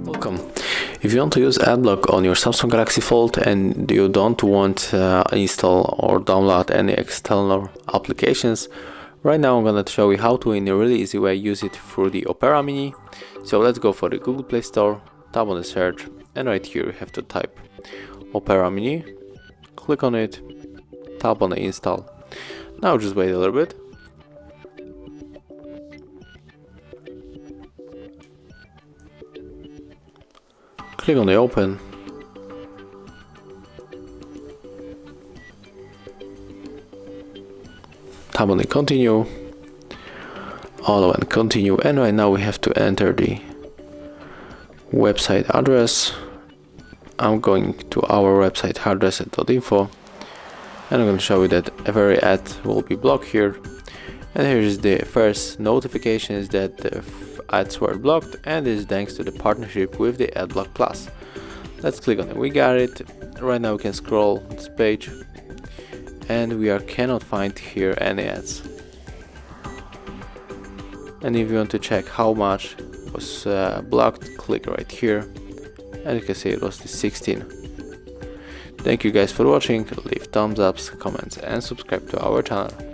Welcome. If you want to use AdBlock on your Samsung Galaxy Fold and you don't want to install or download any external applications, right now I'm going to show you how to, in a really easy way, use it through the Opera Mini. So let's go for the Google Play Store, tap on the search, and right here you have to type Opera Mini, click on it, tap on the install. Now just wait a little bit. Click on the open. Tap on the continue. Allow and continue. And right now we have to enter the website address. I'm going to our website HardReset.Info. And I'm going to show you that every ad will be blocked here. And here is the first notification is that the ads were blocked, and this is thanks to the partnership with the AdBlock Plus. Let's click on it. We got it. Right now we can scroll this page and we cannot find here any ads. And if you want to check how much was blocked, click right here and you can see it was the 16. Thank you guys for watching. Leave thumbs ups, comments and subscribe to our channel.